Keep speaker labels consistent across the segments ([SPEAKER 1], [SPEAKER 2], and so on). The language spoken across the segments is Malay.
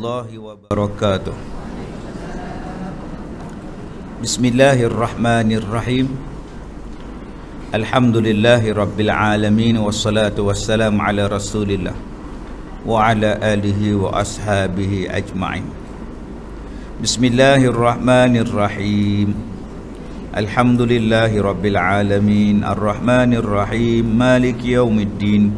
[SPEAKER 1] warahmatullahi wabarakatuh. Bismillahirrahmanirrahim. Alhamdulillahi rabbil alamin, wassalatu wassalamu ala rasulillah wa ala alihi wa ashabihi ajma'in. Bismillahirrahmanirrahim. Alhamdulillahi rabbil alamin, arrahmanirrahim, maliki yaumiddin.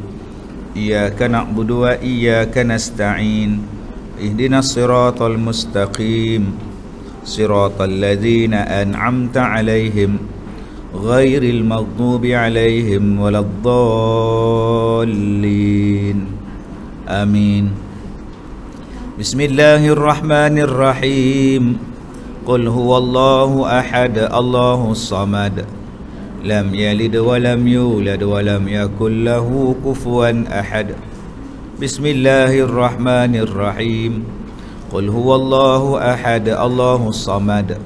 [SPEAKER 1] Iyyaka na'budu wa iyyaka nasta'in. Ihdinas siratal mustaqim, siratal ladzina an'amta 'alaihim ghairil maghdubi 'alaihim waladdallin. Amin. Bismillahirrahmanirrahim. Qul huwallahu ahad, Allahus samad. Lam yalid wa lam yulad wa lam yakul lahu kufuwan ahad. Bismillahirrahmanirrahim. Qul huwallahu ahad, Allahus samad.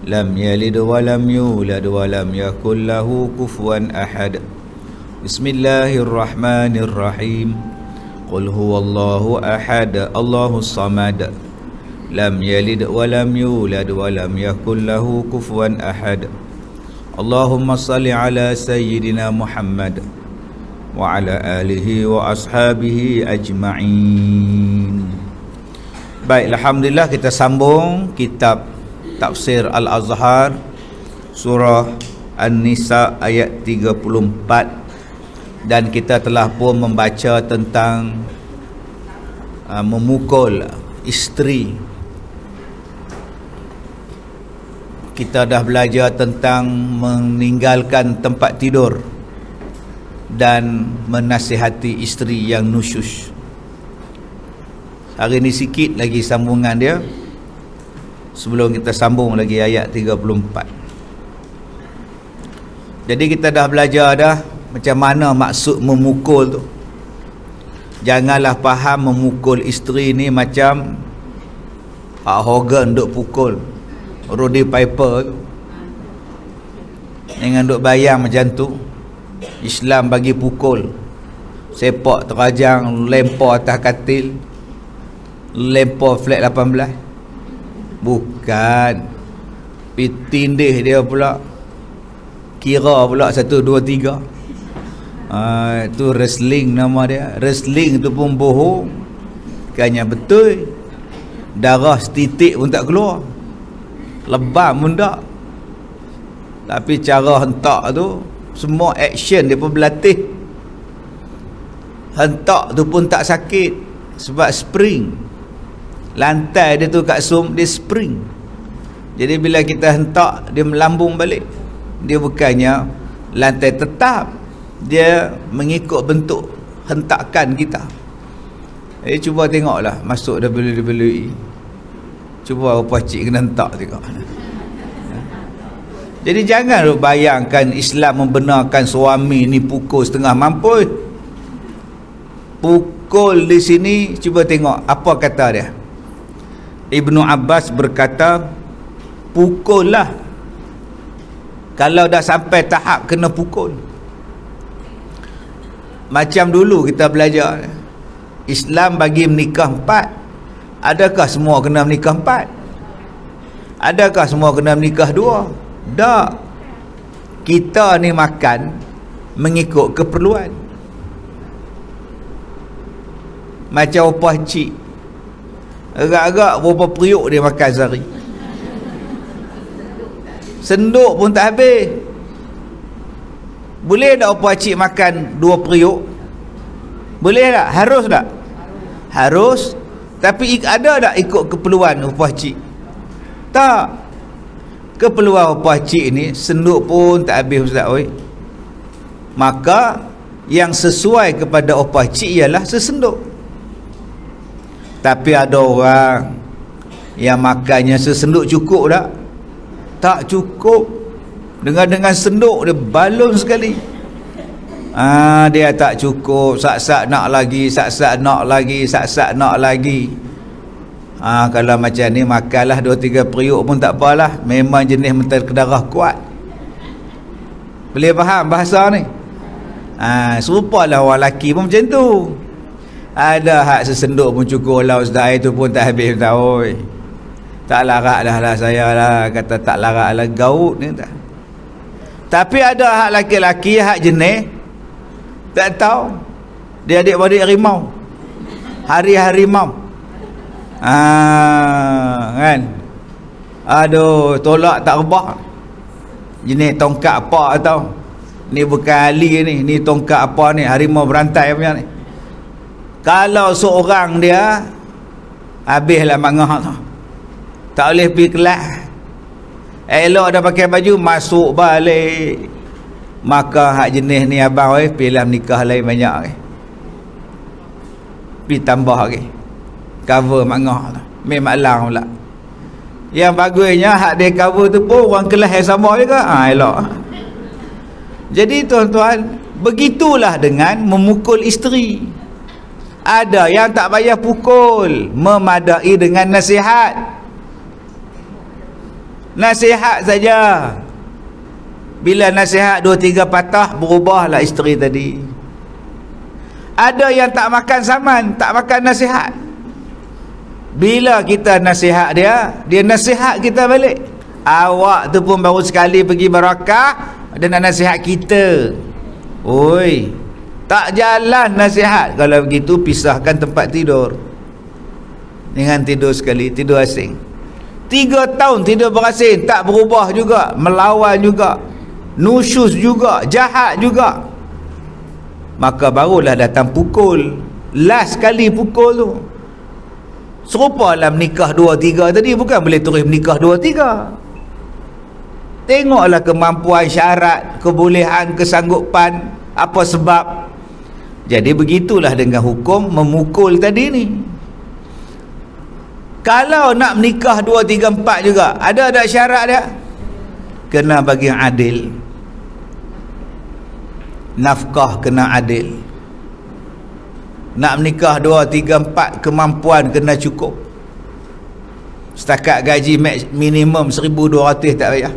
[SPEAKER 1] Lam yalid wa lam yulad wa lam yakul lahu kufuwan ahad. Bismillahirrahmanirrahim. Qul huwallahu ahad, Allahus samad. Lam yalid wa lam yulad wa lam yakul lahu kufuwan ahad. Allahumma salli ala sayyidina Muhammad wa ala alihi wa ashabihi ajma'in. Baik, alhamdulillah kita sambung kitab Tafsir Al-Azhar, surah An-Nisa ayat 34, dan kita telah pun membaca tentang memukul isteri. Kita dah belajar tentang meninggalkan tempat tidur dan menasihati isteri yang nusyus. Hari ni sikit lagi sambungan dia, sebelum kita sambung lagi ayat 34. Jadi kita dah belajar dah macam mana maksud memukul tu. Janganlah faham memukul isteri ni macam Hulk Hogan duk pukul Roddy Piper tu. Jangan duk bayang macam tu. Islam bagi pukul, sepak terajang, lempar atas katil, lempar flat 18. Bukan. Tindih dia pula, kira pula 1, 2, 3. Itu wrestling nama dia. Wrestling tu pun bohong, bukannya betul. Darah setitik pun tak keluar, lebam pun tak. Tapi cara hentak tu, semua action dia pun berlatih. Hentak tu pun tak sakit, sebab spring. Lantai dia tu kat sum, dia spring. Jadi bila kita hentak, dia melambung balik. Dia bukannya lantai tetap, dia mengikut bentuk hentakan kita. Jadi cuba tengoklah masuk WWE, cuba apa cik kena hentak tengok. Jadi jangan bayangkan Islam membenarkan suami ni pukul setengah mampus. Pukul di sini, cuba tengok apa kata dia. Ibnu Abbas berkata, pukullah kalau dah sampai tahap kena pukul. Macam dulu kita belajar, Islam bagi menikah 4. Adakah semua kena menikah 4? Adakah semua kena menikah 2? Tak. Kita ni makan mengikut keperluan. Macam opah cik, agak-agak berapa periuk dia makan sehari. Senduk pun tak habis. Boleh tak opah cik makan 2 periuk? Boleh tak? Harus tak? Harus. Tapi ada tak ikut keperluan opah cik? Tak. Keperluan opah cik ni senduk pun tak habis, Ustaz oi. Maka yang sesuai kepada opah cik ialah sesenduk. Tapi ada orang yang makannya sesenduk cukup tak? Tak cukup. Dengan senduk dia balon sekali. Dia tak cukup, sak-sak nak lagi, sak-sak nak lagi, sak-sak nak lagi. Kalau macam ni makanlah 2-3 periuk pun tak apalah. Memang jenis mental kedarah kuat. Boleh faham bahasa ni? Serupalah orang lelaki pun macam tu. Ada hak sesenduk pun cukup lah ustaz, itu pun tak habis tahu. Tak larat dah lah saya lah, kata tak larat lah gaut ni tak. Tapi ada hak laki-laki, hak jenis tak tahu. Dia adik-adik harimau, hari harimau. Kan, aduh, tolak tak rebah. Jenis tongkat apa tau. Ni bukan ali ni tongkat apa ni, harimau berantai punya ni. Kalau seorang dia, habislah mangah tu. Tak boleh pergi kelas. Elok dah pakai baju, masuk balik. Maka hak jenis ni abang pilih nikah lain banyak pergi tambah lagi, cover mangah tu, memang lang pula. Yang bagusnya hak dia cover tu pun orang kelas yang sama juga. Elok. Jadi tuan-tuan, begitulah dengan memukul isteri. Ada yang tak payah pukul, memadai dengan nasihat. Nasihat saja. Bila nasihat 2-3 patah, berubahlah isteri tadi. Ada yang tak makan saman, tak makan nasihat. Bila kita nasihat dia, dia nasihat kita balik. Awak tu pun baru sekali pergi barakah, dia nak nasihat kita. Oi, tak jalan nasihat. Kalau begitu, pisahkan tempat tidur. Jangan tidur sekali, tidur asing. 3 tahun tidur berasing, tak berubah juga, melawan juga, nusyus juga, jahat juga. Maka barulah datang pukul. Last kali pukul tu. Serupa dalam nikah 2-3 tadi, bukan boleh terus menikah 2-3. Tengoklah kemampuan, syarat, kebolehan, kesanggupan, apa sebab. Jadi begitulah dengan hukum memukul tadi ni. Kalau nak menikah 2-3-4 juga, ada syarat dia? Kena bagi adil. Nafkah kena adil. Nak menikah 2-3-4, kemampuan kena cukup. Setakat gaji minimum 1,200 tak payah.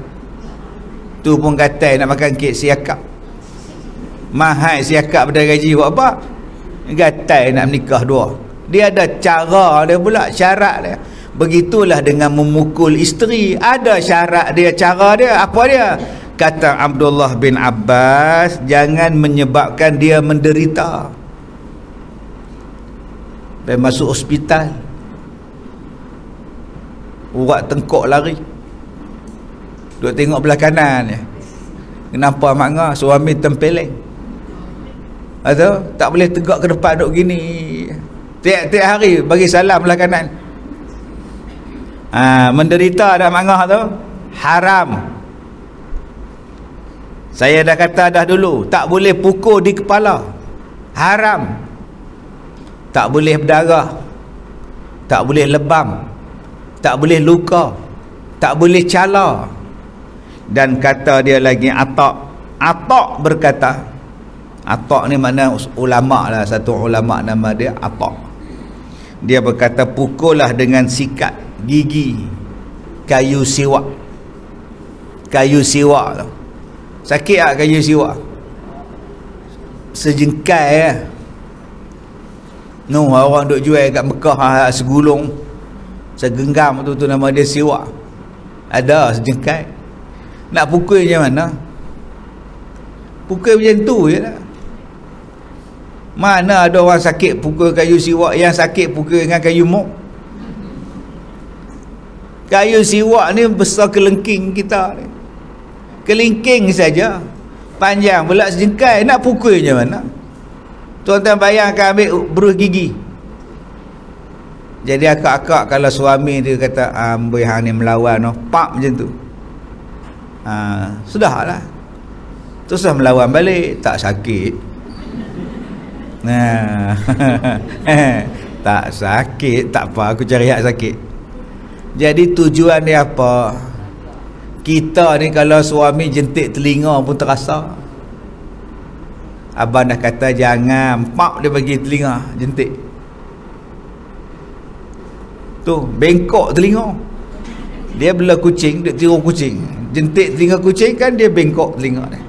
[SPEAKER 1] Tu pun katai nak makan kek siakap. Mahal siakap pada gaji buat apa? Gatai nak menikah 2. Dia ada cara dia pula, syarat dia. Begitulah dengan memukul isteri. Ada syarat dia, cara dia. Apa dia? Kata Abdullah bin Abbas, jangan menyebabkan dia menderita. Dia masuk hospital, urat tengkok lari, duk tengok belah kanan je. Kenapa makna? Suami tempeleng. Atau tak boleh tegak ke depan, duk gini. Tiap-tiap hari bagi salam belah kanan. Menderita dah makna tu haram. Saya dah kata dah dulu, tak boleh pukul di kepala, haram. Tak boleh berdarah, tak boleh lebam, tak boleh luka, tak boleh cala. Dan kata dia lagi Atak berkata, Atak ni makna ulama lah, satu ulama nama dia Atak. Dia berkata, pukullah dengan sikat gigi kayu siwak. Kayu siwak tu sakit tak? Kayu siwak sejengkai ya. Orang duk jual kat Mekah segulung, segenggam tu nama dia siwak. Ada sejengkai. Nak pukul macam mana? Pukul macam tu je lah. Mana ada orang sakit pukul kayu siwak, yang sakit pukul dengan kayu mok. Kayu siwak ni besar kelengking kita ni. Kelingking saja, panjang pula sejengkai. Nak pukul macam mana? Tuan-tuan bayangkan ambil berus gigi. Jadi akak-akak kalau suami dia kata amboi hang ni melawan noh, pak macam tu. Sudahlah. Teruslah melawan balik, tak sakit. Tak sakit, tak apa, aku cari hak sakit. Jadi tujuan dia apa? Kita ni kalau suami jentik telinga pun terasa. Abang dah kata jangan, pak dia bagi telinga jentik. Tu bengkok telinga. Dia bela kucing, dia tiru kucing. Jentik telinga kucing kan, dia bengkok telinga dia.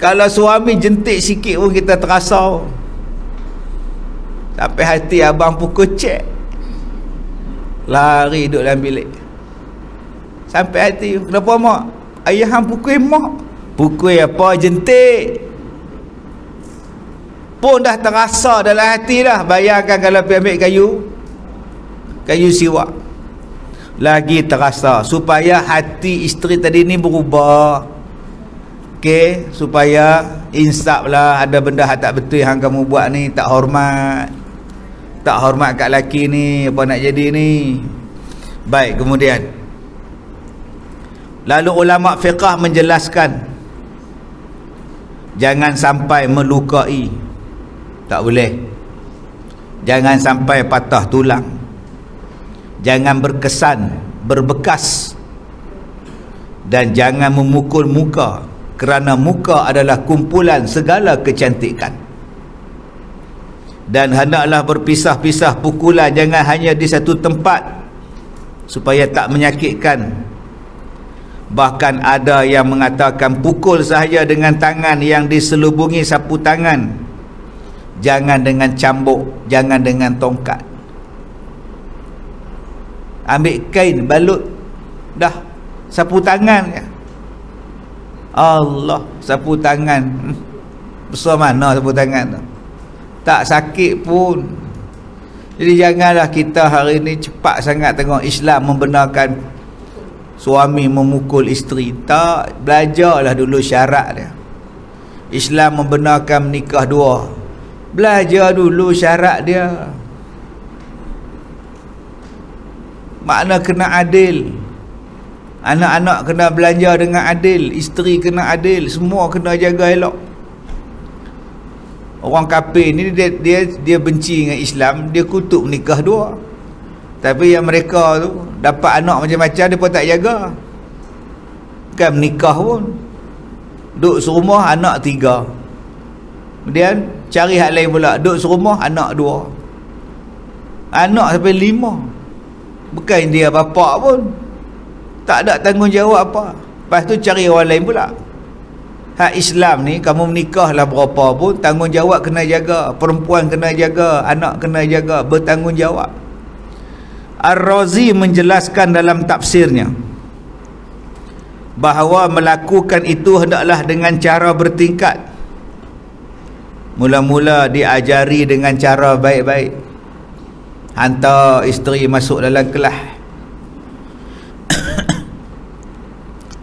[SPEAKER 1] Kalau suami jentik sikit pun kita terasa. Sampai hati abang pukul cek, lari duduk dalam bilik. Sampai hati, kenapa mak? Ayah hang pukul mak. Pukul apa? Jentik. Pun dah terasa dalam hati dah. Bayangkan kalau pergi ambil kayu siwak, lagi terasa. Supaya hati isteri tadi ni berubah, okey, supaya insaf lah. Ada benda tak betul yang kamu buat ni, tak hormat kat lelaki ni, apa nak jadi ni. Baik, kemudian lalu ulama fiqah menjelaskan, jangan sampai melukai, tak boleh. Jangan sampai patah tulang, jangan berkesan, berbekas, dan jangan memukul muka, kerana muka adalah kumpulan segala kecantikan. Dan hendaklah berpisah-pisah pukulan, jangan hanya di satu tempat, supaya tak menyakitkan. Bahkan ada yang mengatakan pukul sahaja dengan tangan yang diselubungi sapu tangan, jangan dengan cambuk, jangan dengan tongkat. Ambil kain balut, dah sapu tangan ya. Allah, sapu tangan besar mana sapu tangan tu, tak sakit pun. Jadi janganlah kita hari ni cepat sangat tengok Islam membenarkan suami memukul isteri. Tak, belajarlah dulu syarat dia. Islam membenarkan menikah dua, belajar dulu syarat dia. Makna kena adil, anak-anak kena belanja dengan adil, isteri kena adil, semua kena jaga elok. Orang kafir ni dia benci dengan Islam, dia kutuk menikah dua. Tapi yang mereka tu dapat anak macam-macam, dia pun tak jaga. Kan menikah pun duduk serumah anak 3, kemudian cari hak lain pula, duduk serumah anak 2, anak sampai 5. Bukan dia bapak pun tak ada tanggungjawab apa. Lepas tu cari orang lain pula. Hak Islam ni, kamu menikahlah berapa pun, tanggungjawab kena jaga. Perempuan kena jaga, anak kena jaga, bertanggungjawab. Ar-Razi menjelaskan dalam tafsirnya bahawa melakukan itu hendaklah dengan cara bertingkat. Mula-mula diajari dengan cara baik-baik. Hantar isteri masuk dalam kelas,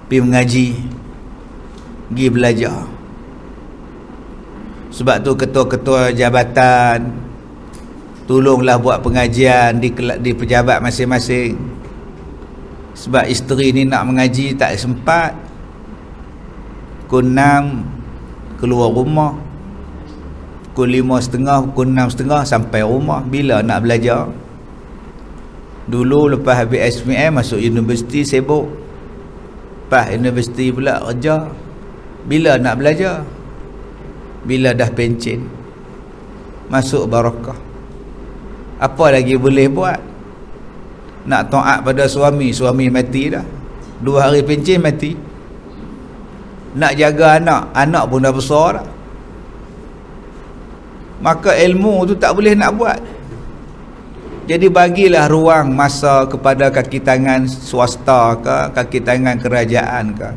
[SPEAKER 1] pergi mengaji, pergi belajar. Sebab tu ketua-ketua jabatan, tolonglah buat pengajian di pejabat masing-masing. Sebab isteri ni nak mengaji tak sempat. Pukul 6 keluar rumah, pukul 5.30, pukul 6.30 sampai rumah. Bila nak belajar? Dulu lepas habis SPM masuk universiti sibuk, lepas universiti pula kerja. Bila nak belajar? Bila dah pencen, masuk barakah. Apa lagi boleh buat? Nak taat pada suami, suami mati dah, 2 hari pencen mati. Nak jaga anak, anak pun dah besar dah. Maka ilmu tu tak boleh nak buat. Jadi bagilah ruang masa kepada kaki tangan swasta ke, kaki tangan kerajaan ke.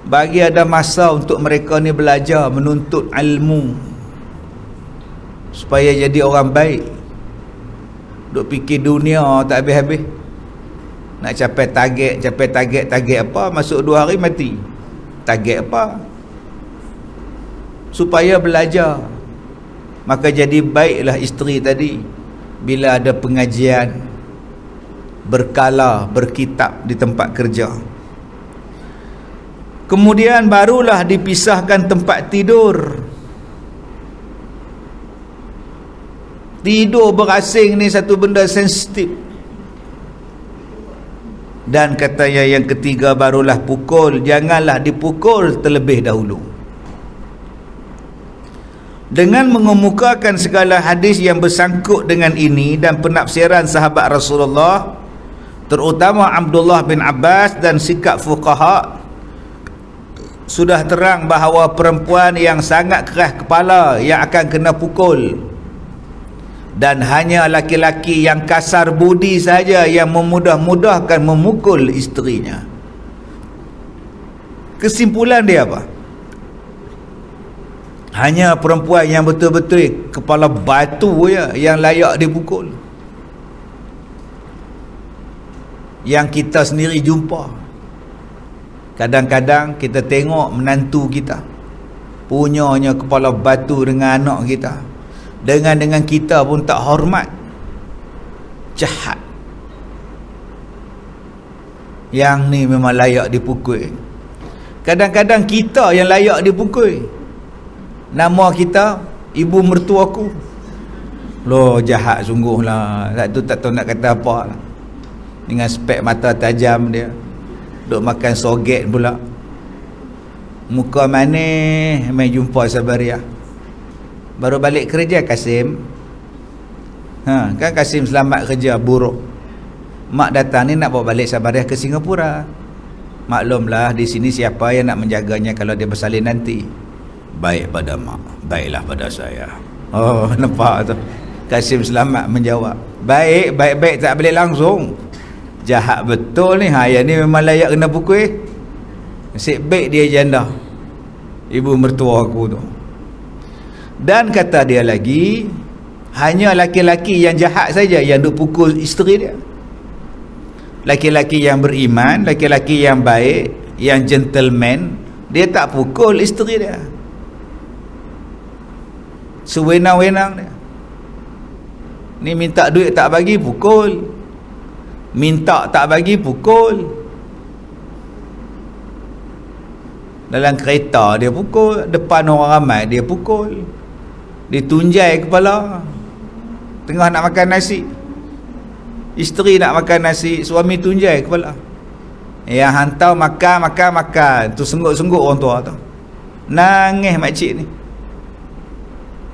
[SPEAKER 1] Bagi ada masa untuk mereka ni belajar, menuntut ilmu, supaya jadi orang baik. Duk fikir dunia tak habis-habis. Nak capai target apa, masuk 2 hari mati. Target apa? Supaya belajar. Maka jadi baiklah isteri tadi bila ada pengajian, berkala, berkitab di tempat kerja. Kemudian barulah dipisahkan tempat tidur. Tidur berasing ni satu benda sensitif. Dan katanya yang ketiga barulah pukul. Janganlah dipukul terlebih dahulu. Dengan mengemukakan segala hadis yang bersangkut dengan ini dan penafsiran sahabat Rasulullah, terutama Abdullah bin Abbas dan sikap fuqaha, sudah terang bahawa perempuan yang sangat keras kepala yang akan kena pukul, Dan hanya laki-laki yang kasar budi saja yang memudah-mudahkan memukul isterinya. Kesimpulan dia apa? Hanya perempuan yang betul-betul kepala batu ya yang layak dipukul. Yang kita sendiri jumpa. Kadang-kadang kita tengok menantu kita punyanya kepala batu dengan anak kita. Dengan kita pun tak hormat. Jahat. Yang ni memang layak dipukul. Kadang-kadang kita yang layak dipukul. Nama kita ibu mertuaku. Loh, jahat sungguh lah. Tak tahu nak kata apa lah. Dengan spek mata tajam dia. Duk makan soget pula. Muka manis, main jumpa Sabariah. Baru balik kerja Kasim. Kan Kasim selamat kerja buruk. Mak datang ni nak bawa balik Sabariah ke Singapura. Maklumlah di sini siapa yang nak menjaganya kalau dia bersalin nanti. Baik pada mak, baiklah pada saya. Oh, nampak tu. Kasim selamat menjawab. Baik tak boleh langsung. Jahat betul ni. Yang ni memang layak kena pukul. Nasib baik dia janda, ibu mertua aku tu. Dan kata dia lagi, hanya laki-laki yang jahat saja yang duk pukul isteri dia. Laki-laki yang beriman, laki-laki yang baik, yang gentleman, dia tak pukul isteri dia. Sewenang-wenang dia. Ni minta duit tak bagi, pukul. Minta tak bagi, pukul. Dalam kereta dia pukul, depan orang ramai dia pukul. Ditunjai kepala. Tengah nak makan nasi, isteri nak makan nasi, suami tunjai kepala. Yang hantar makan. Tu sengguk-sengguk orang tua tu. Nangis makcik ni.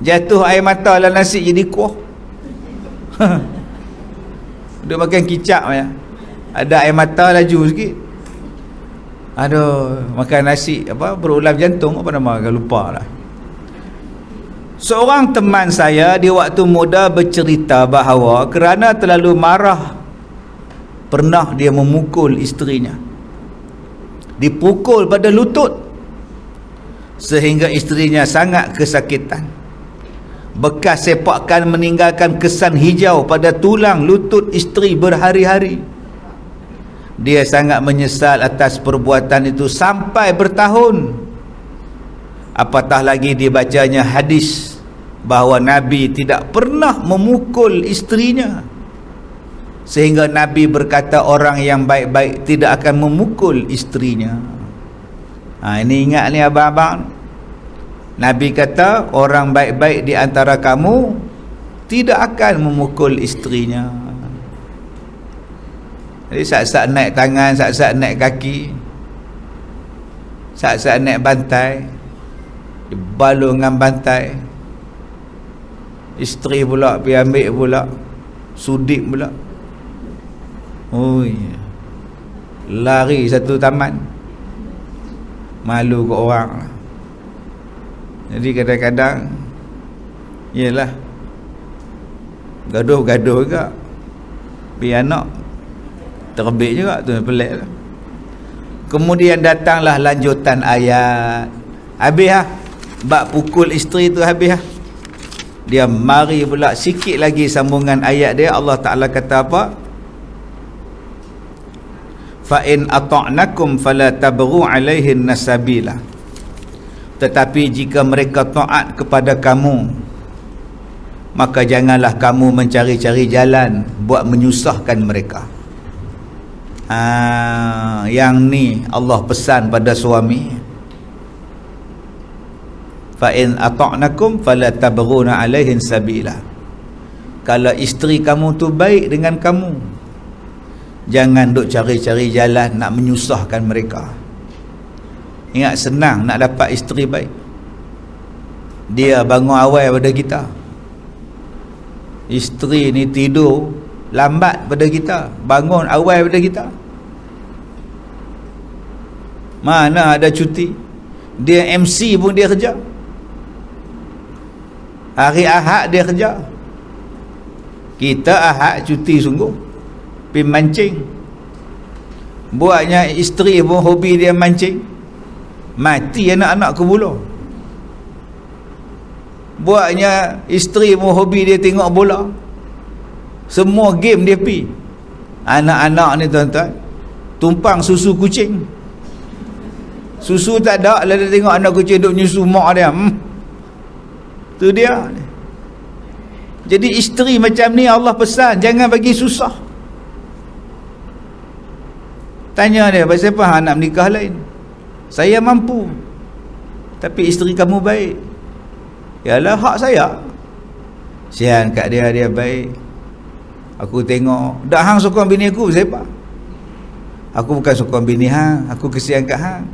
[SPEAKER 1] Jatuh air mata dalam nasi jadi kuah. Dia makan kicap ya. Ada air mata laju sikit. Aduh, makan nasi berulam jantung apa nama, agak lupa lah. Seorang teman saya di waktu muda bercerita bahawa kerana terlalu marah, pernah dia memukul isterinya. Dipukul pada lutut sehingga isterinya sangat kesakitan. Bekas sepakan meninggalkan kesan hijau pada tulang lutut isteri berhari-hari. Dia sangat menyesal atas perbuatan itu sampai bertahun. Apatah lagi dibacanya hadis bahawa Nabi tidak pernah memukul isterinya, sehingga Nabi berkata orang yang baik-baik tidak akan memukul isterinya. Ini ingat ni abang-abang. Nabi kata orang baik-baik di antara kamu tidak akan memukul isterinya. Jadi saat-saat naik tangan, saat-saat naik kaki, saat-saat naik bantai, dibalung dengan bantai. Isteri pula pergi ambil pula, sudik pula. Lari satu taman. Malu ke orang. Jadi kadang-kadang yelah, gaduh-gaduh juga. Biar anak terbit juga tu, pelik lah. Kemudian datanglah lanjutan ayat. Habis lah bab pukul isteri tu, habis lah. Dia mari pula sikit lagi sambungan ayat dia. Allah Ta'ala kata apa? Fa in ata'nakum fala tabghu 'alaihin nasabila. Tetapi jika mereka taat kepada kamu, maka janganlah kamu mencari-cari jalan buat menyusahkan mereka. Yang ni Allah pesan pada suami. Fa in ata'nakum fala tabghuna 'alaihin sabila. Kalau isteri kamu tu baik dengan kamu, jangan duk cari-cari jalan nak menyusahkan mereka. Ingat, senang nak dapat isteri baik. Dia bangun awal pada kita. Isteri ni tidur lambat pada kita, bangun awal pada kita. Mana ada cuti. Dia MC pun dia kerja. Hari Ahad dia kerja. Kita Ahad cuti sungguh, pergi mancing. Buatnya isteri pun hobi dia mancing, mati anak-anak ke bola. Buatnya isteri pun hobi dia tengok bola, semua game dia pergi. Anak-anak ni tuan-tuan tumpang susu kucing. Susu tak ada, lah dia tengok anak kucing duk nyusu mak dia. Tu dia. Jadi isteri macam ni Allah pesan jangan bagi susah. Tanya dia, pasal apa hang nak menikah lain? Saya mampu, tapi isteri kamu baik. Yalah, hak saya. Sian kat dia, dia baik. Aku tengok, dak hang sokong bini aku, siapa? Aku bukan sokong bini hang, aku kesian kat hang.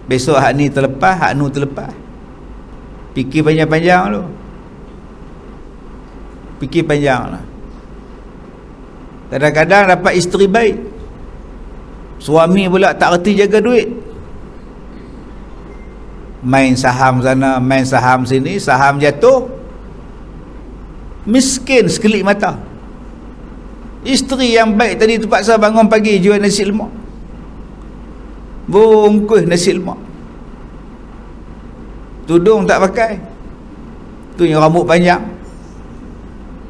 [SPEAKER 1] Besok hak ni terlepas, hak nu terlepas. Fikir panjang-panjang lu. Fikir panjang lah. Kadang-kadang dapat isteri baik, suami pula tak reti jaga duit. Main saham sana, main saham sini, saham jatuh, miskin sekelip mata. Isteri yang baik tadi terpaksa bangun pagi jual nasi lemak, bungkus nasi lemak, tudung tak pakai, tu yang rambut panjang.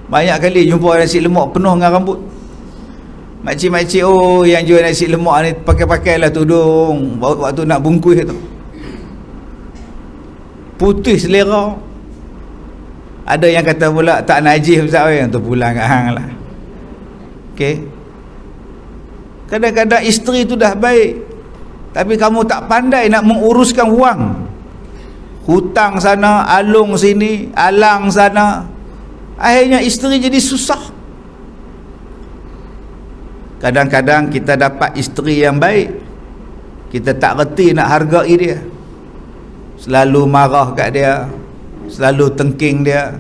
[SPEAKER 1] Banyak kali jumpa nasi lemak penuh dengan rambut. Makcik-makcik, oh yang jual nasi lemak ni pakai-pakailah tudung waktu nak bungkus tu. Putih selera. Ada yang kata pula tak najis Ustaz, yang tu pulang kat hang lah. Okey. Kadang-kadang isteri tu dah baik, tapi kamu tak pandai nak menguruskan wang. Hutang sana, alung sini, alang sana. Akhirnya isteri jadi susah. Kadang-kadang kita dapat isteri yang baik, kita tak reti nak hargai dia. Selalu marah kat dia, selalu tengking dia.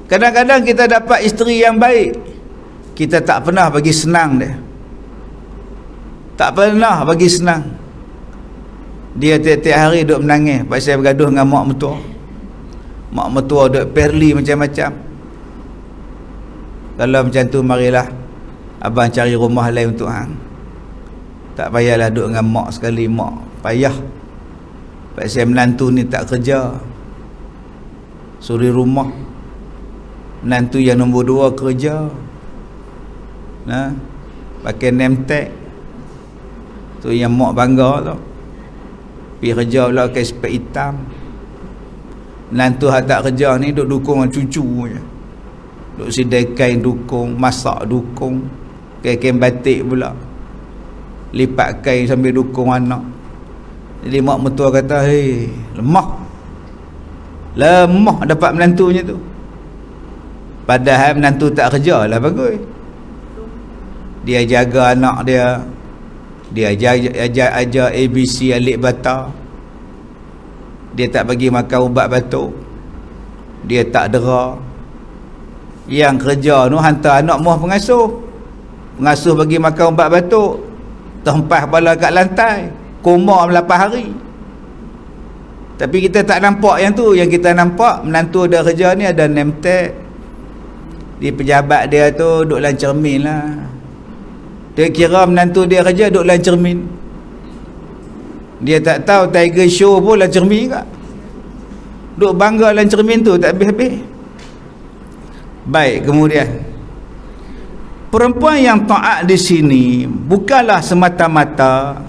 [SPEAKER 1] Kadang-kadang kita dapat isteri yang baik, kita tak pernah bagi senang dia. Tak pernah bagi senang. Dia tiap-tiap hari duk menangis pasal bergaduh dengan mak mertua. Mak mertua duk perli macam-macam. Kalau macam tu, marilah abang cari rumah lain untuk hang. Tak payahlah duk dengan mak sekali. Mak payah pasal menantu ni tak kerja, suri rumah. Menantu yang nombor 2 kerja, nah, pakai name tag. Tu yang mak bangga tu. Pergi kerja pula pakai spek hitam. Menantu hak tak kerja ni duk dukung dengan cucu je. Duk sidai kain dukung, masak dukung, kain batik pula, lipat kain sambil dukung anak. Jadi mak mertua kata, hei, lemah dapat menantunya tu. Padahal menantu tak kerja lah bagus. Dia jaga anak dia, dia ajar ABC alik bata, dia tak bagi makan ubat batuk, dia tak dera. Yang kerja tu hantar anak muah pengasuh bagi makan ubat batuk, terhempas kepala kat lantai, koma 8 hari. Tapi kita tak nampak yang tu. Yang kita nampak menantu ada kerja ni ada name tag. Di pejabat dia tu duduk dalam cermin lah. Dia kira menantu dia kerja duduk dalam cermin. Dia tak tahu Tiger Show pun dalam cermin kak. Duduk bangga dalam cermin tu tak habis-habis. Baik, kemudian perempuan yang taat di sini bukanlah semata-mata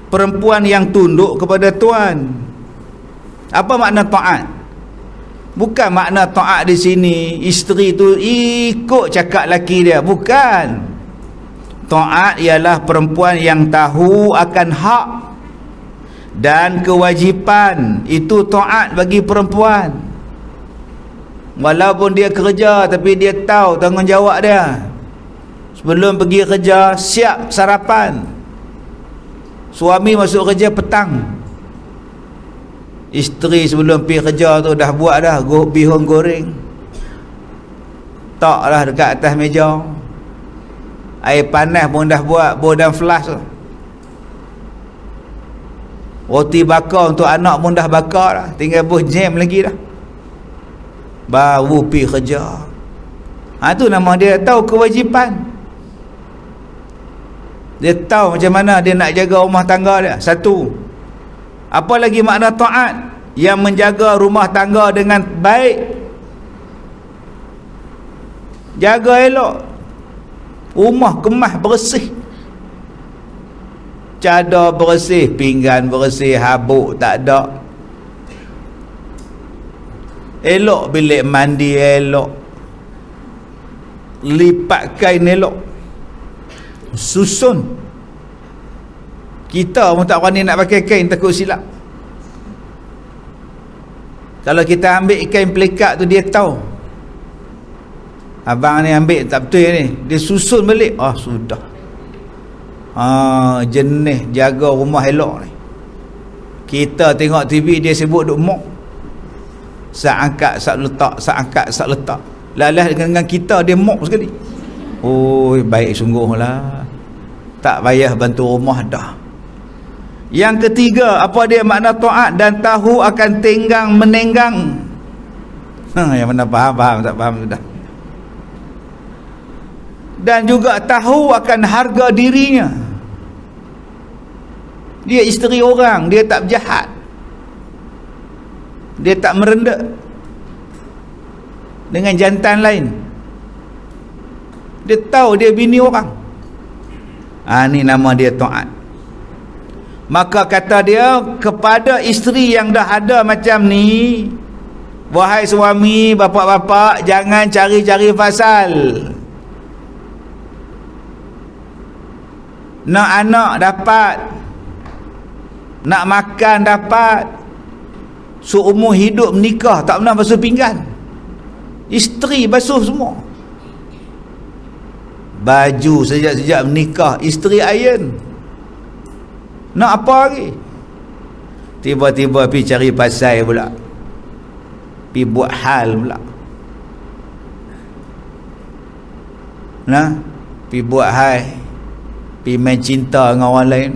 [SPEAKER 1] perempuan yang tunduk kepada tuan. Apa makna taat? Bukan makna taat di sini isteri tu ikut cakap laki dia, bukan. Taat ialah perempuan yang tahu akan hak dan kewajipan. Itu taat bagi perempuan. Walaupun dia kerja, tapi dia tahu tanggungjawab dia. Sebelum pergi kerja, siap sarapan. Suami masuk kerja petang, isteri sebelum pergi kerja tu dah buat dah bihun goreng, taklah dekat atas meja. Air panas pun dah buat, bodam flash. Roti bakar untuk anak pun dah bakar dah, tinggal buh jam lagi dah. baru pergi kerja. Tu nama dia tahu kewajipan. Dia tahu macam mana dia nak jaga rumah tangga dia. Satu. Apa lagi makna taat? Yang menjaga rumah tangga dengan baik. Jaga elok. Rumah kemas bersih. Cadar bersih, pinggan bersih, habuk tak ada. Elok bilik mandi elok. Lipat kain elok. Susun. Kita pun tak berani nak pakai kain, takut silap. Kalau kita ambil kain pelikat tu, dia tahu abang ni ambil tak betul ni, dia susun balik. Sudah. Jenis jaga rumah elok ni. Kita tengok TV, dia sibuk duk mop. Sak angkat, sak letak, sak angkat, sak letak. Lalas dengan kita dia mop sekali. Baik sungguhlah. Tak payah bantu rumah dah. Yang ketiga, apa dia makna taat? Dan tahu akan tenggang menenggang. Yang mana faham, tak faham sudah. Dan juga tahu akan harga dirinya. Dia isteri orang, dia tak berjahat, dia tak merendah dengan jantan lain. Dia tahu dia bini orang. Ni nama dia taat. Maka kata dia kepada isteri yang dah ada macam ni, wahai suami, bapak-bapak, jangan cari-cari pasal. Nak anak dapat, nak makan dapat, seumur hidup menikah tak pernah basuh pinggan. Isteri basuh semua. Baju sejak menikah isteri iron. Nak apa lagi? Tiba-tiba pergi cari pasal pula, pergi buat hal pula. Pergi buat hal, pergi main cinta dengan orang lain.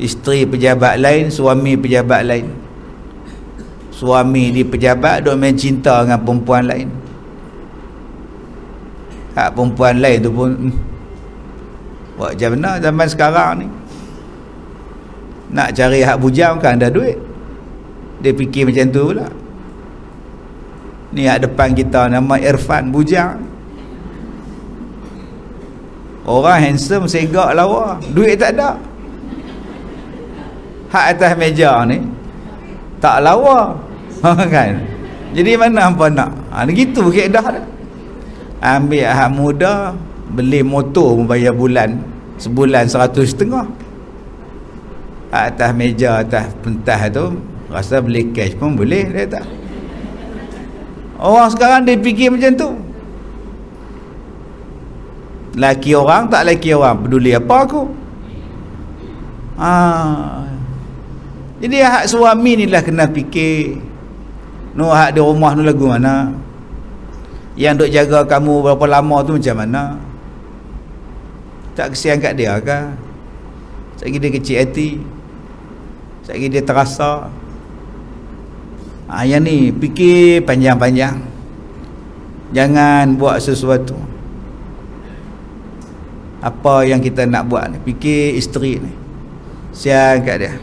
[SPEAKER 1] Isteri pejabat lain, suami pejabat lain. Suami di pejabat duk main cinta dengan perempuan lain. Hak perempuan lain tu pun buat macam mana zaman sekarang ni? Nak cari hak bujang kan ada duit. Dia fikir macam tu pula. Ni hak depan kita nama Irfan, bujang. Orang handsome segak lawa, duit tak ada. Hak atas meja ni tak lawa. Kan? Jadi mana hampa nak? Gitu kaedah dia. Ambil hak muda, beli motor pun bayar bulan, sebulan 150. Hak atas meja, atas pentas tu rasa beli cash pun boleh, dia tak. Orang sekarang dia fikir macam tu. Laki orang tak laki orang, peduli apa aku. Jadi hak suami ni lah kena fikir. Hak di rumah tu lagu mana? Yang duk jaga kamu berapa lama tu macam mana? Tak kesian kat dia ke? Sekali dia kecil hati, sekali dia terasa. Yang ni fikir panjang-panjang. Jangan buat sesuatu apa yang kita nak buat ni, fikir isteri ni, siang kat dia.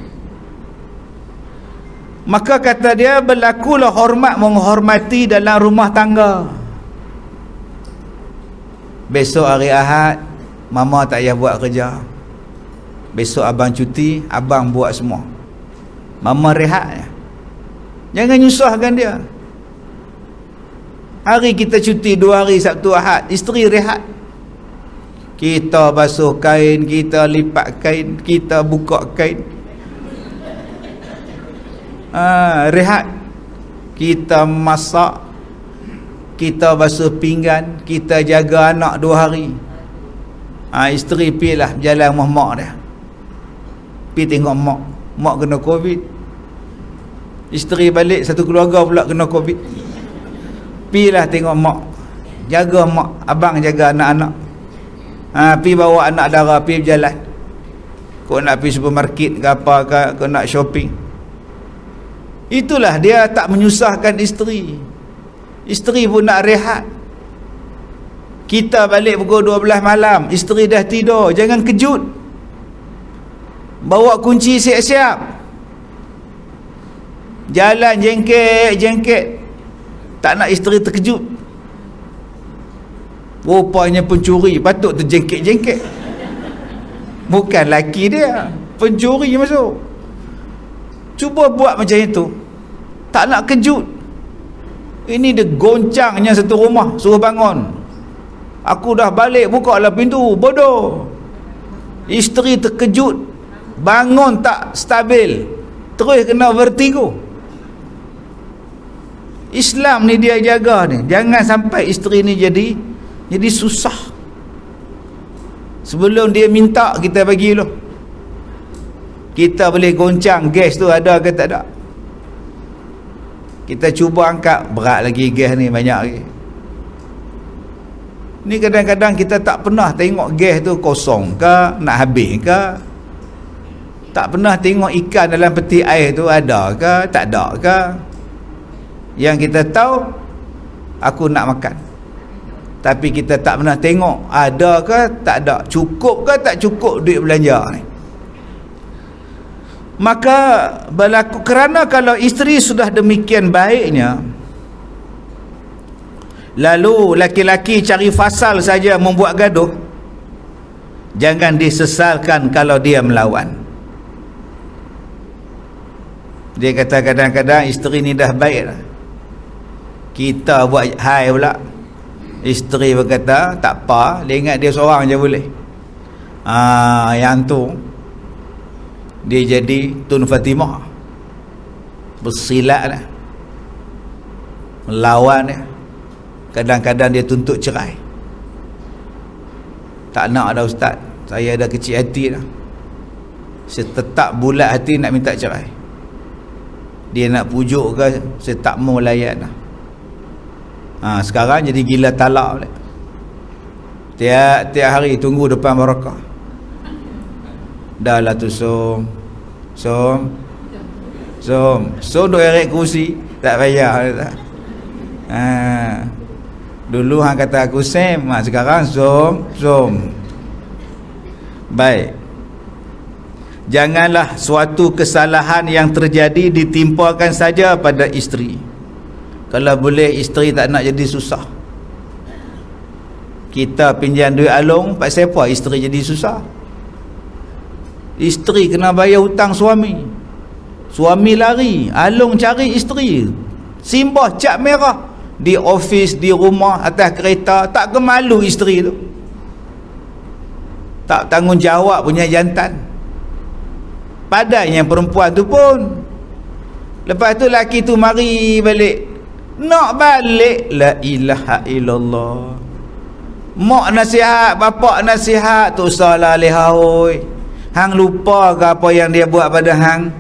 [SPEAKER 1] Maka kata dia, berlakulah hormat menghormati dalam rumah tangga. Besok hari Ahad, mama tak payah buat kerja. Besok abang cuti, abang buat semua. Mama rehat. Jangan nyusahkan dia. Hari kita cuti 2 hari, Sabtu Ahad, isteri rehat. Kita basuh kain, kita lipat kain, kita buka kain. Rehat. Kita masak, kita basuh pinggan, kita jaga anak 2 hari. Isteri pergilah berjalan rumah mak dia, pergi tengok mak. Mak kena Covid. Isteri balik, satu keluarga pula kena Covid. Pergilah tengok mak, jaga mak, abang jaga anak-anak. Pergi bawa anak dara, pergi berjalan. Kau nak pergi supermarket ke apa ke, kau nak shopping. Itulah dia tak menyusahkan isteri. Isteri pun nak rehat. Kita balik pukul 12 malam, isteri dah tidur, jangan kejut. Bawa kunci siap-siap. Jalan jengket-jengket. Tak nak isteri terkejut. Rupanya pencuri, patut terjengket-jengket. Bukan laki dia, pencuri masuk. Cuba buat macam itu. Tak nak kejut. Ini dia goncangnya satu rumah, suruh bangun. Aku dah balik, buka lah pintu, bodoh. Isteri terkejut, bangun tak stabil, terus kena vertigo. Islam ni dia jaga ni. Jangan sampai isteri ni jadi susah. Sebelum dia minta, kita bagi dulu. Kita boleh goncang gas tu ada ke tak ada. Kita cuba angkat, berat lagi gas ni, banyak lagi. Ni kadang-kadang kita tak pernah tengok gas tu kosong ke, nak habis ke. Tak pernah tengok ikan dalam peti air tu ada ke, tak ada ke. Yang kita tahu, aku nak makan. Tapi kita tak pernah tengok ada ke tak ada, cukup ke tak cukup duit belanja ni. Maka berlaku, kerana kalau isteri sudah demikian baiknya, lalu laki-laki cari fasal saja membuat gaduh, jangan disesalkan kalau dia melawan. Dia kata kadang-kadang isteri ni dah baik dah, kita buat hai pula. Isteri berkata tak apa, dia ingat dia seorang je boleh. Yang tu dia jadi Tun Fatimah, bersilat dah, melawan dia. Kadang-kadang dia tuntut cerai. Tak nak dah ustaz, saya dah kecil hati dah, saya tetap bulat hati nak minta cerai. Dia nak pujuk ke, saya tak mau layan dah. Sekarang jadi gila talak balik. Tiap hari tunggu depan barakah. Dah lah tu som duk erek kursi, tak payah tak. Dulu hang kata aku sem, sekarang som. Baik. Janganlah suatu kesalahan yang terjadi ditimpakan saja pada isteri. Kalau boleh isteri tak nak jadi susah. Kita pinjam duit alung, pasal apa isteri jadi susah? Isteri kena bayar hutang suami. Suami lari, alung cari isteri. Simbah cap merah di ofis, di rumah, atas kereta. Tak kemalu isteri tu. Tak tanggungjawab punya jantan. Padahal perempuan tu pun. Lepas tu laki tu mari balik, nak balik, la ilaha illallah. Mak nasihat, bapak nasihat, tu salah lehoi. Hang lupa ke apa yang dia buat pada hang?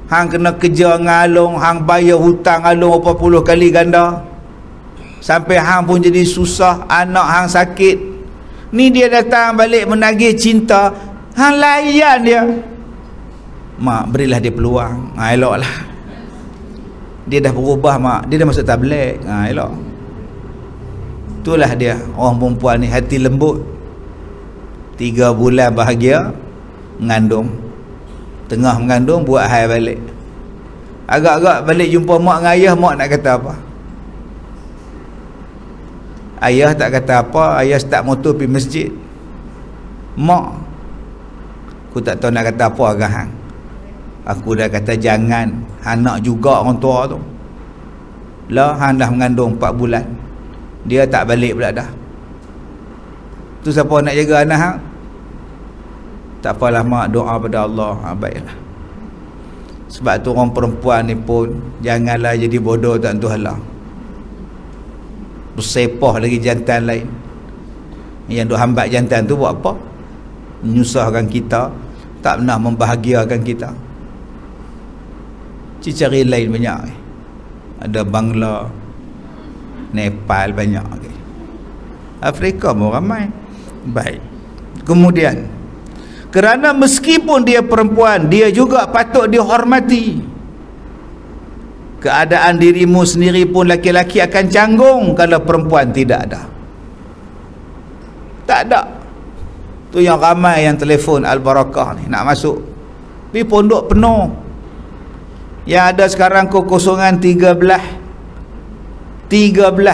[SPEAKER 1] Hang kena kerja dengan alung, hang bayar hutang alung berapa puluh kali ganda. Sampai hang pun jadi susah, anak hang sakit. Ni dia datang balik menagih cinta, hang layan dia. Mak, berilah dia peluang. Eloklah. Dia dah berubah mak, dia dah masuk tablet. Elok. Itulah dia orang perempuan ni, hati lembut. 3 bulan bahagia, mengandung. Tengah mengandung buat hai balik. Agak-agak balik jumpa mak dengan ayah, mak nak kata apa? Ayah tak kata apa, ayah start motor pergi masjid. Mak, aku tak tahu nak kata apa dengan hang. Aku dah kata jangan. Hang nak juga orang tua tu. Lah hang dah mengandung 4 bulan. Dia tak balik pula dah. Tu siapa nak jaga anak hang? Tak apalah mak, doa pada Allah. Baiklah. Sebab tu orang perempuan ni pun janganlah jadi bodoh tak tentu halang. Bersepah lagi jantan lain. Yang duk hambat jantan tu buat apa? Menyusahkan kita, tak pernah membahagiakan kita. Cari lain banyak. Ada Bangla, Nepal banyak. Afrika pun ramai. Baik. Kemudian, kerana meskipun dia perempuan, dia juga patut dihormati. Keadaan dirimu sendiri pun laki-laki akan canggung kalau perempuan tidak ada. Tak ada. Tu yang ramai yang telefon Al-Barakah ni nak masuk. Tapi pondok penuh. Yang ada sekarang kekosongan 13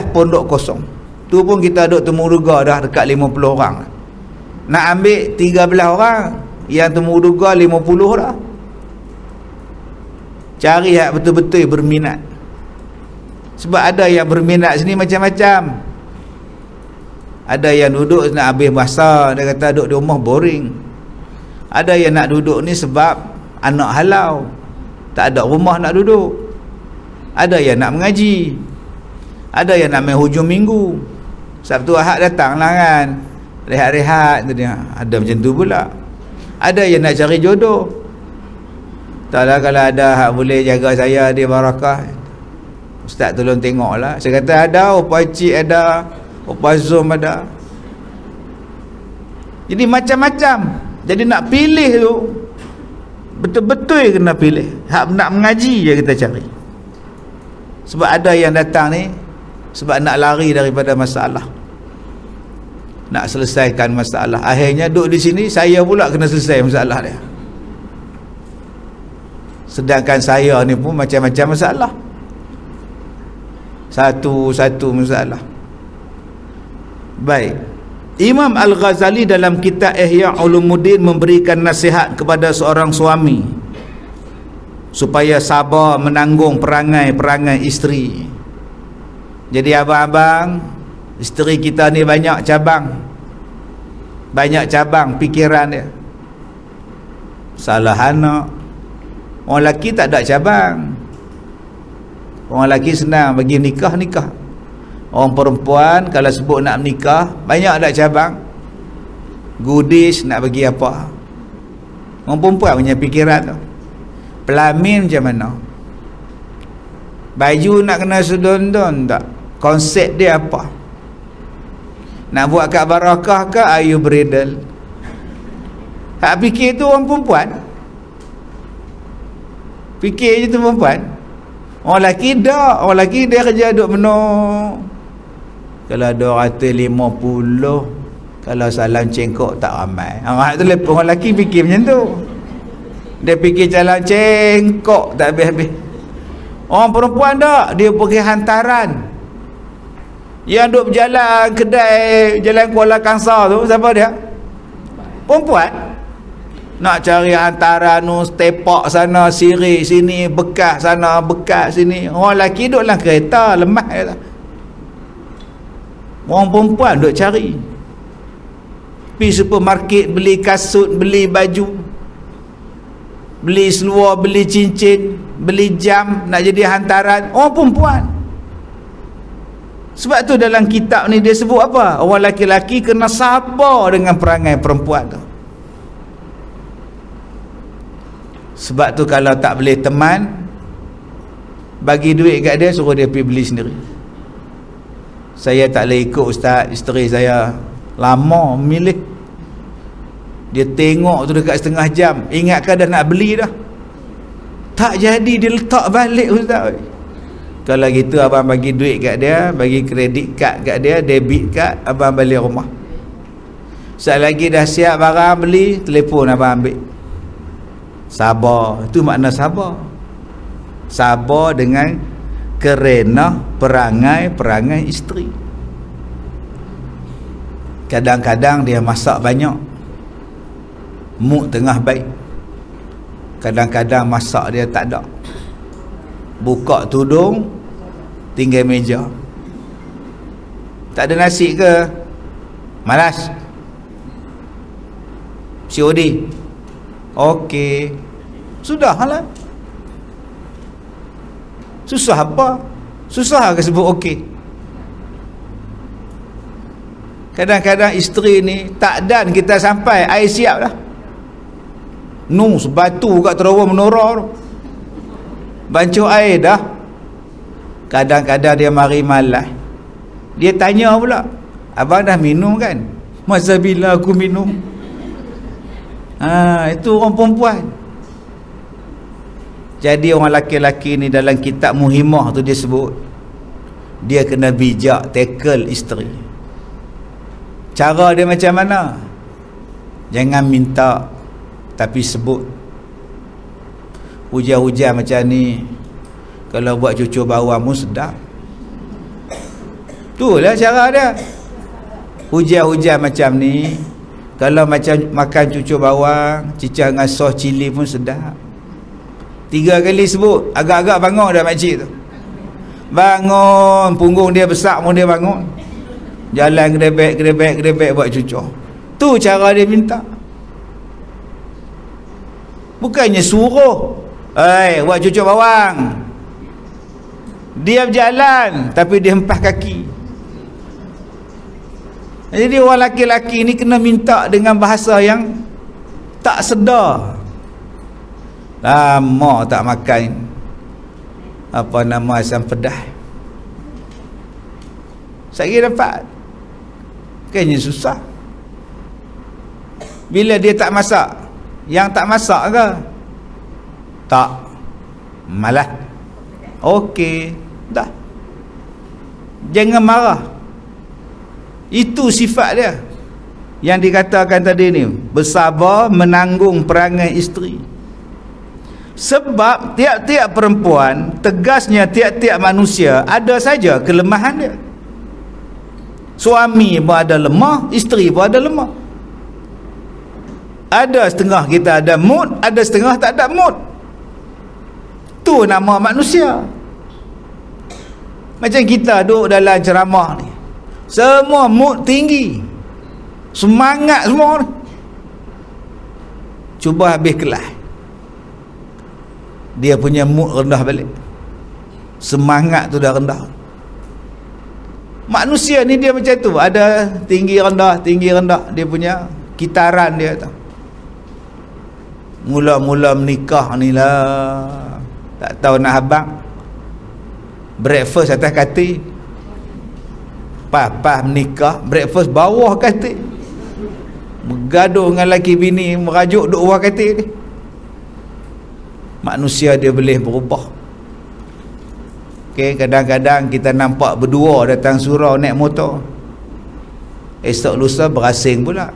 [SPEAKER 1] pondok kosong. Tu pun kita duduk temuduga dah dekat 50 orang. Nak ambil 13 orang, yang temuduga 50 dah. Cari yang betul-betul berminat. Sebab ada yang berminat sini macam-macam. Ada yang duduk nak habis masa, dia kata duduk di rumah boring. Ada yang nak duduk ni sebab anak halau, tak ada rumah nak duduk. Ada yang nak mengaji. Ada yang nak main hujung minggu. Sabtu Ahad datang lah kan, rehat-rehat tu dia. Ada macam tu pula. Ada yang nak cari jodoh. Taklah kalau ada hak boleh jaga saya di Barakah, ustaz tolong tengok lah. Saya kata ada, Opa Cik ada, Opa Zom ada. Jadi macam-macam. Jadi nak pilih tu betul-betul kena pilih. Hak nak mengaji je kita cari. Sebab ada yang datang ni sebab nak lari daripada masalah, nak selesaikan masalah. Akhirnya duduk di sini, saya pula kena selesai masalah dia. Sedangkan saya ni pun macam-macam masalah. Satu-satu masalah. Baik. Imam Al-Ghazali dalam kitab Ihya Ulumuddin memberikan nasihat kepada seorang suami supaya sabar menanggung perangai-perangai isteri. Jadi abang-abang, isteri kita ni banyak cabang fikiran dia. Salah anak. Orang lelaki tak ada cabang. Orang lelaki senang bagi nikah. Orang perempuan kalau sebut nak menikah, banyak ada cabang. Goodies nak bagi apa. Orang perempuan punya fikiran tu. Pelamin macam mana? Baju nak kena sedondon tak? Konsep dia apa? Nak buat kat Barakah ke Ayu Bridal? Hak fikir tu orang perempuan. Fikir je tu perempuan. Orang lelaki tak. Orang lelaki dia kerja duduk penuh. Kalau 250, kalau salam cengkok tak ramai. Orang lelaki fikir macam tu. Dia fikir salam cengkok tak habis-habis. Orang perempuan tak. Dia pergi hantaran. Yang duduk berjalan kedai, jalan Kuala Kangsar tu, siapa dia? Perempuan. Nak cari hantaran tu, tepak sana, siri sini, bekas sana, bekas sini. Orang lelaki duduk dalam kereta, lemah kata. Orang perempuan duduk cari. Pergi supermarket, beli kasut, beli baju, beli seluar, beli cincin, beli jam, nak jadi hantaran. Orang perempuan. Sebab tu dalam kitab ni dia sebut apa? Orang lelaki-lelaki kena sabar dengan perangai perempuan tu. Sebab tu kalau tak boleh teman, bagi duit kat dia, suruh dia pergi beli sendiri. Saya tak boleh ikut ustaz, isteri saya lama memilih. Dia tengok tu dekat setengah jam, ingatkan dah nak beli dah, tak jadi, dia letak balik ustaz. Kalau gitu abang bagi duit kat dia, bagi kredit kad kat dia, debit kad, abang balik rumah. Sekali lagi dah siap barang beli, telefon abang ambil. Sabar, itu makna sabar. Sabar dengan kerana perangai-perangai isteri. Kadang-kadang dia masak banyak, mood tengah baik. Kadang-kadang masak dia tak ada. Buka tudung, tinggal meja. Tak ada nasi ke? Malas. COD. Okey. Sudahlah. Susah apa? Susah ke sebut okey? Kadang-kadang isteri ni tak dan kita sampai, air siap dah. Sebatu kat terowong menora tu. Bancuh air dah. Kadang-kadang dia mari malas. Dia tanya pula, abang dah minum kan? Masa bila aku minum? Itu orang perempuan. Jadi orang laki-laki ni dalam kitab Muhimmah tu dia sebut, dia kena bijak tackle isteri. Cara dia macam mana? Jangan minta, tapi sebut. Hujan-hujan macam ni, kalau buat cucur bawang pun sedap. Itulah cara dia. Hujan-hujan macam ni, kalau macam makan cucur bawang, cicah dengan sos cili pun sedap. 3 kali sebut, agak-agak bangun dah makcik tu. Bangun, punggung dia besar pun dia bangun. Jalan gerebek buat cucur. Tu cara dia minta. Bukannya suruh, buat cucur bawang. Dia berjalan, tapi dia hempas kaki. Jadi orang laki-laki ni kena minta dengan bahasa yang tak sedar. Lama tak makan apa nama asam pedas, saya dapat. Kayaknya susah. Bila dia tak masak, yang tak masak ke? Tak. Malah. Okey, dah. Jangan marah. Itu sifat dia yang dikatakan tadi ni, bersabar menanggung perangai isteri. Sebab tiap-tiap perempuan, tegasnya tiap-tiap manusia ada saja kelemahan dia. Suami pun ada lemah, isteri pun ada lemah. Ada setengah kita ada mood, ada setengah tak ada mood. Tu nama manusia. Macam kita duduk dalam ceramah ni, semua mood tinggi, semangat semua ni. Cuba habis kelas, dia punya mood rendah balik, semangat tu dah rendah. Manusia ni dia macam tu, ada tinggi rendah dia punya kitaran dia tu. Mula-mula menikah ni lah, tak tahu nak habang, breakfast atas katil. Papa menikah, breakfast bawah katil, bergaduh dengan laki bini, merajuk duk bawah katil ni. Manusia dia boleh berubah. Okay, kadang-kadang kita nampak berdua datang surau naik motor, esok lusa berasing pula.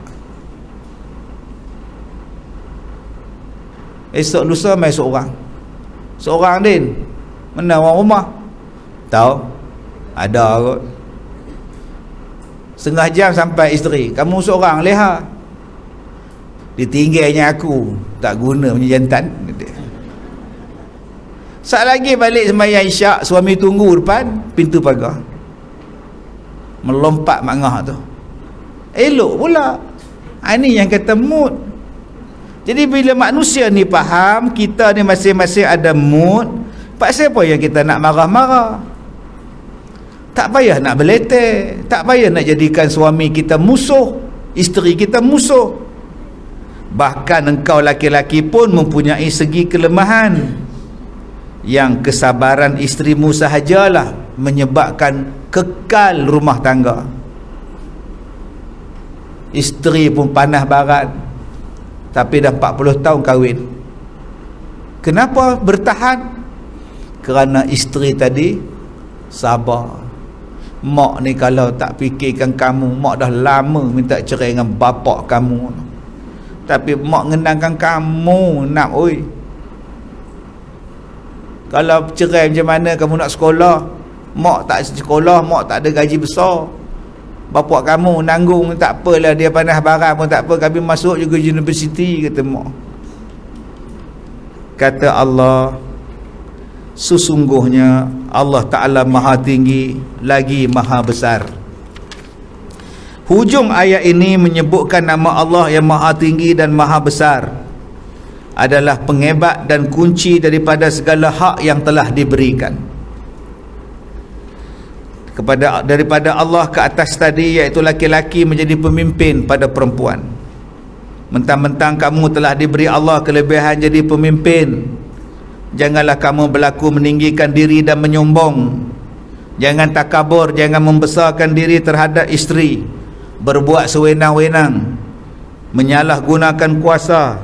[SPEAKER 1] Esok lusa mai seorang din. Mana orang rumah? Tahu? Ada kot. Setengah jam sampai isteri. Kamu seorang leha. Ditinggalnya aku, tak guna punya jantan. Saat lagi balik sembahyang isyak, suami tunggu depan pintu pagar, melompat mak ngah tu. Elok pula. Ini yang kata mood. Jadi bila manusia ni faham kita ni masing-masing ada mood, pasal apa yang kita nak marah-marah? Tak payah nak beleter, tak payah nak jadikan suami kita musuh, isteri kita musuh. Bahkan engkau laki-laki pun mempunyai segi kelemahan, yang kesabaran isterimu sahajalah menyebabkan kekal rumah tangga. Isteri pun panah barat, tapi dah 40 tahun kahwin. Kenapa bertahan? Kerana isteri tadi sabar. Mak ni kalau tak fikirkan kamu, mak dah lama minta cerai dengan bapak kamu, tapi mak ngenangkan kamu nak oi. Kalau cerai macam mana kamu nak sekolah? Mak tak sekolah, mak tak ada gaji besar. Bapak kamu nanggung, tak apalah, dia panah barang pun tak apa, kami masuk juga universiti, kata mak. Kata Allah, sesungguhnya Allah Ta'ala maha tinggi lagi maha besar. Hujung ayat ini menyebutkan nama Allah yang maha tinggi dan maha besar adalah pengebat dan kunci daripada segala hak yang telah diberikan daripada Allah ke atas tadi, iaitu laki-laki menjadi pemimpin pada perempuan. Mentang-mentang kamu telah diberi Allah kelebihan jadi pemimpin, janganlah kamu berlaku meninggikan diri dan menyombong. Jangan takabur, jangan membesarkan diri terhadap isteri, berbuat sewenang-wenang, menyalahgunakan kuasa,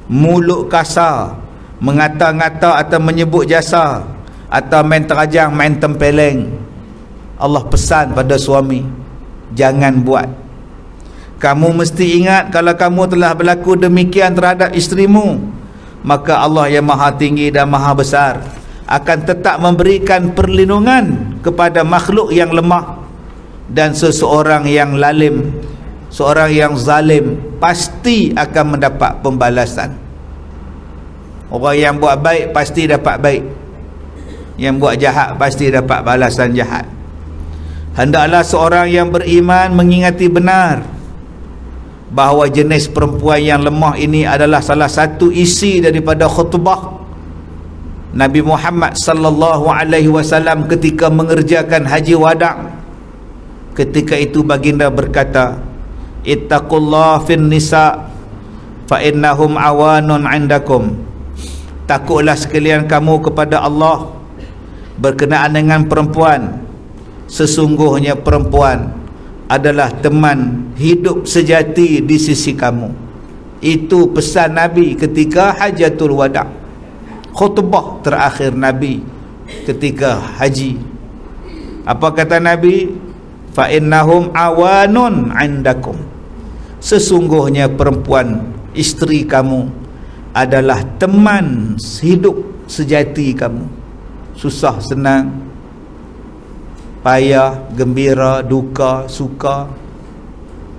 [SPEAKER 1] mulut kasar, mengata-ngata atau menyebut jasa, atau main terajang, main tempeleng. Allah pesan pada suami, jangan buat. Kamu mesti ingat, kalau kamu telah berlaku demikian terhadap isterimu, maka Allah yang maha tinggi dan maha besar akan tetap memberikan perlindungan kepada makhluk yang lemah, dan seseorang yang lalim, seorang yang zalim pasti akan mendapat pembalasan. Orang yang buat baik pasti dapat baik, yang buat jahat pasti dapat balasan jahat. Hendaklah seorang yang beriman mengingati benar bahawa jenis perempuan yang lemah ini adalah salah satu isi daripada khutbah Nabi Muhammad sallallahu alaihi wasallam ketika mengerjakan haji wada'. Ketika itu baginda berkata, ittaqullah fin nisa fa innahum awanun 'indakum. Takutlah sekalian kamu kepada Allah berkenaan dengan perempuan. Sesungguhnya perempuan adalah teman hidup sejati di sisi kamu. Itu pesan Nabi ketika hajatul wada', khutbah terakhir Nabi ketika haji. Apa kata Nabi? Fa innahum awanun 'indakum. Sesungguhnya perempuan, isteri kamu, adalah teman hidup sejati kamu. Susah senang, payah, gembira, duka, suka,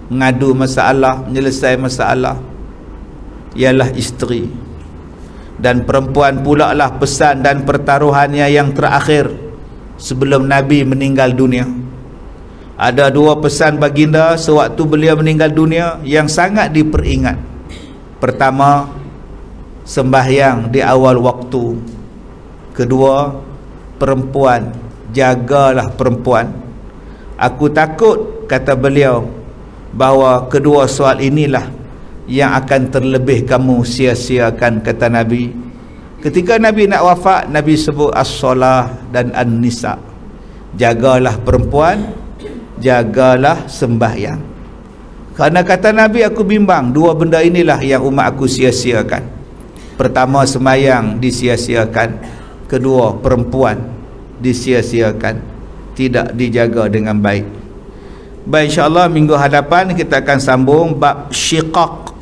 [SPEAKER 1] mengadu masalah, menyelesai masalah, ialah isteri. Dan perempuan pula lah pesan dan pertaruhannya yang terakhir sebelum Nabi meninggal dunia. Ada dua pesan baginda sewaktu beliau meninggal dunia yang sangat diperingat. Pertama, sembahyang di awal waktu. Kedua, perempuan, jagalah perempuan. Aku takut, kata beliau, bahawa kedua soal inilah yang akan terlebih kamu sia-siakan, kata Nabi. Ketika Nabi nak wafat, Nabi sebut as-salah dan an-nisa. Jagalah perempuan, jagalah sembahyang. Karena kata Nabi, aku bimbang dua benda inilah yang umat aku sia-siakan. Pertama, sembahyang disia-siakan. Kedua, perempuan disia-siakan, tidak dijaga dengan baik. Baik, insyaAllah minggu hadapan kita akan sambung bab syiqaq,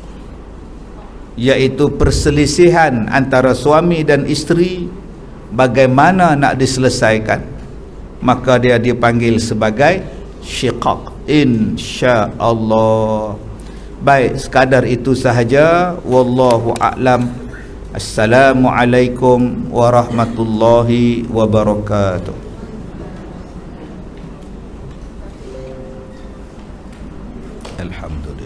[SPEAKER 1] iaitu perselisihan antara suami dan isteri, bagaimana nak diselesaikan. Maka dia dipanggil sebagai syiqaq, insya-Allah. Baik, sekadar itu sahaja. Wallahu a'lam. Assalamualaikum warahmatullahi wabarakatuh. Alhamdulillah.